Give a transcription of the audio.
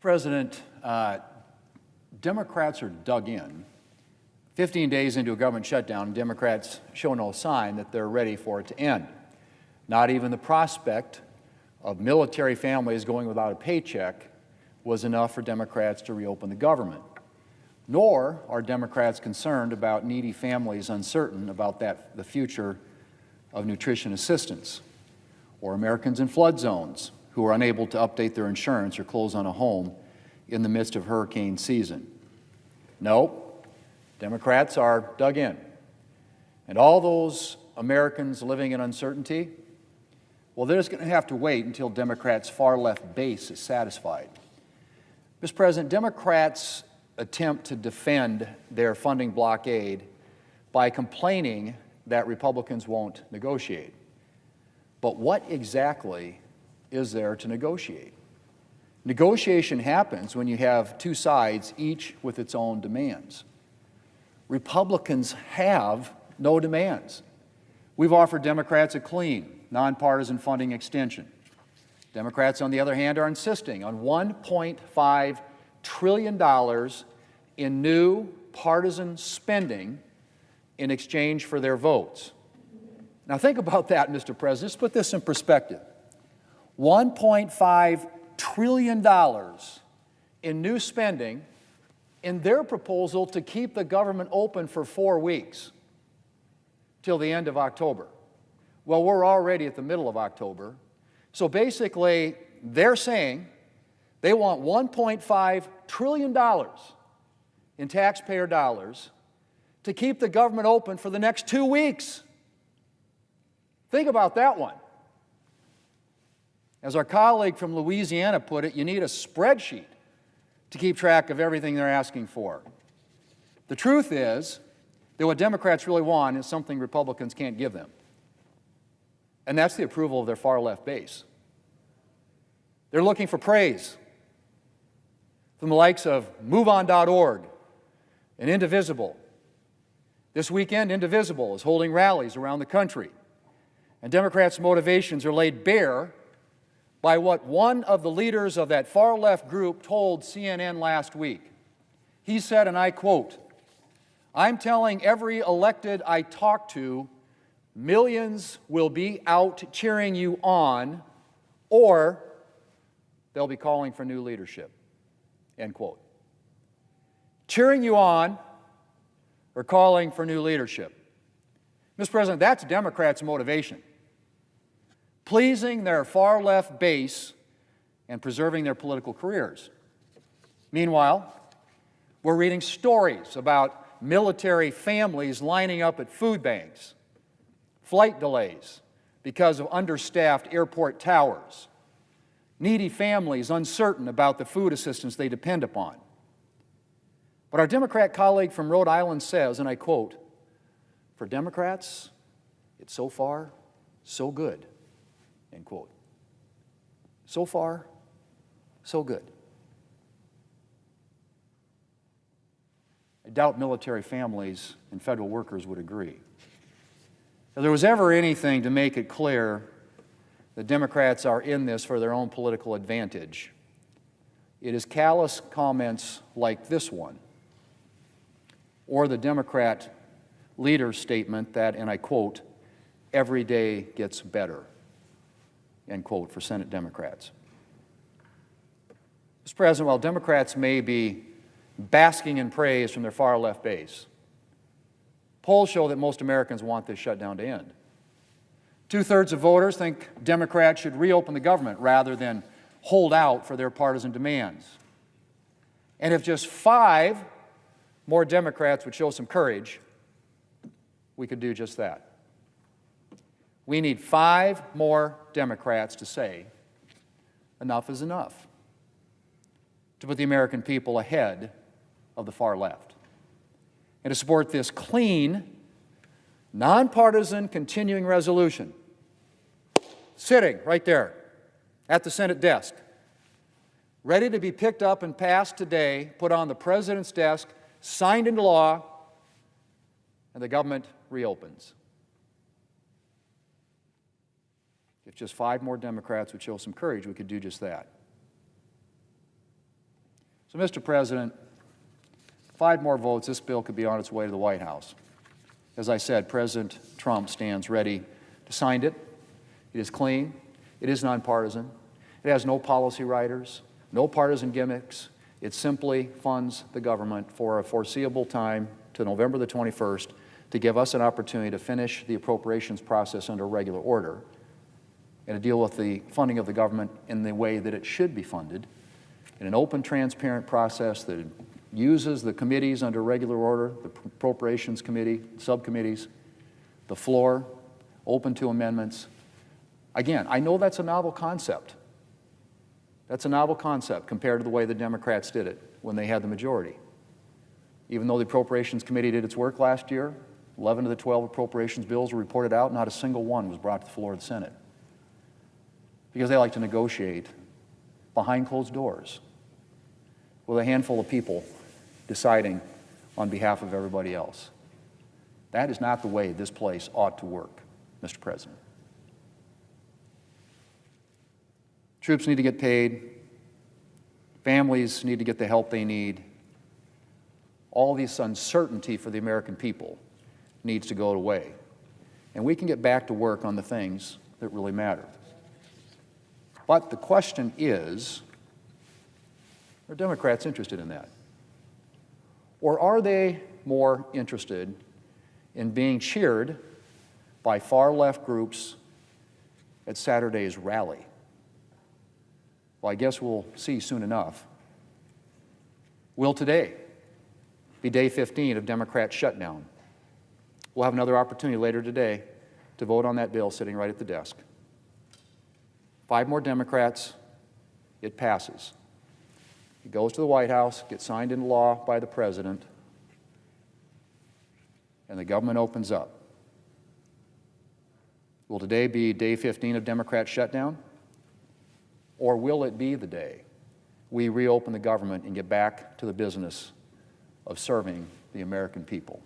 President, Democrats are dug in. 15 days into a government shutdown, Democrats show no sign that they're ready for it to end. Not even the prospect of military families going without a paycheck was enough for Democrats to reopen the government. Nor are Democrats concerned about needy families uncertain about the future of nutrition assistance, or Americans in flood zones who are unable to update their insurance or close on a home in the midst of hurricane season. No, Democrats are dug in. And all those Americans living in uncertainty, well, they're just going to have to wait until Democrats' far-left base is satisfied. Mr. President, Democrats attempt to defend their funding blockade by complaining that Republicans won't negotiate. But what exactly is there to negotiate? Negotiation happens when you have two sides, each with its own demands. Republicans have no demands. We've offered Democrats a clean, nonpartisan funding extension. Democrats, on the other hand, are insisting on $1.5 trillion in new partisan spending in exchange for their votes. Now think about that, Mr. President. Let's put this in perspective. $1.5 trillion in new spending in their proposal to keep the government open for 4 weeks till the end of October. Well, we're already at the middle of October. So basically, they're saying they want $1.5 trillion in taxpayer dollars to keep the government open for the next 2 weeks. Think about that one. As our colleague from Louisiana put it, you need a spreadsheet to keep track of everything they're asking for. The truth is that what Democrats really want is something Republicans can't give them. And that's the approval of their far-left base. They're looking for praise from the likes of MoveOn.org and Indivisible. This weekend, Indivisible is holding rallies around the country. And Democrats' motivations are laid bare by what one of the leaders of that far-left group told CNN last week. He said, and I quote, "I'm telling every elected I talk to, millions will be out cheering you on, or they'll be calling for new leadership." End quote. Cheering you on or calling for new leadership. Mr. President, that's Democrats' motivation. Pleasing their far-left base and preserving their political careers. Meanwhile, we're reading stories about military families lining up at food banks, flight delays because of understaffed airport towers, needy families uncertain about the food assistance they depend upon. But our Democrat colleague from Rhode Island says, and I quote, "For Democrats, it's so far, so good." End quote. So far, so good. I doubt military families and federal workers would agree. If there was ever anything to make it clear that Democrats are in this for their own political advantage, it is callous comments like this one, or the Democrat leader's statement that, and I quote, "every day gets better." End quote, for Senate Democrats. Mr. President, while Democrats may be basking in praise from their far-left base, polls show that most Americans want this shutdown to end. 2/3 of voters think Democrats should reopen the government rather than hold out for their partisan demands. And if just 5 more Democrats would show some courage, we could do just that. We need 5 more Democrats to say, enough is enough, to put the American people ahead of the far left, and to support this clean, nonpartisan continuing resolution sitting right there at the Senate desk, ready to be picked up and passed today, put on the President's desk, signed into law, and the government reopens. If just 5 more Democrats would show some courage, we could do just that. So, Mr. President, 5 more votes, this bill could be on its way to the White House. As I said, President Trump stands ready to sign it. It is clean. It is nonpartisan. It has no policy writers, no partisan gimmicks. It simply funds the government for a foreseeable time to November the 21st to give us an opportunity to finish the appropriations process under regular order and to deal with the funding of the government in the way that it should be funded, in an open, transparent process that uses the committees under regular order, the Appropriations Committee, subcommittees, the floor, open to amendments. Again, I know that's a novel concept. That's a novel concept compared to the way the Democrats did it when they had the majority. Even though the Appropriations Committee did its work last year, 11 of the 12 appropriations bills were reported out, not a single one was brought to the floor of the Senate. Because they like to negotiate behind closed doors with a handful of people deciding on behalf of everybody else. That is not the way this place ought to work, Mr. President. Troops need to get paid. Families need to get the help they need. All this uncertainty for the American people needs to go away. And we can get back to work on the things that really matter. But the question is, are Democrats interested in that? Or are they more interested in being cheered by far-left groups at Saturday's rally? Well, I guess we'll see soon enough. Will today be day 15 of Democrat shutdown? We'll have another opportunity later today to vote on that bill sitting right at the desk. 5 more Democrats, it passes. It goes to the White House, gets signed into law by the President, and the government opens up. Will today be day 15 of Democrat shutdown? Or will it be the day we reopen the government and get back to the business of serving the American people?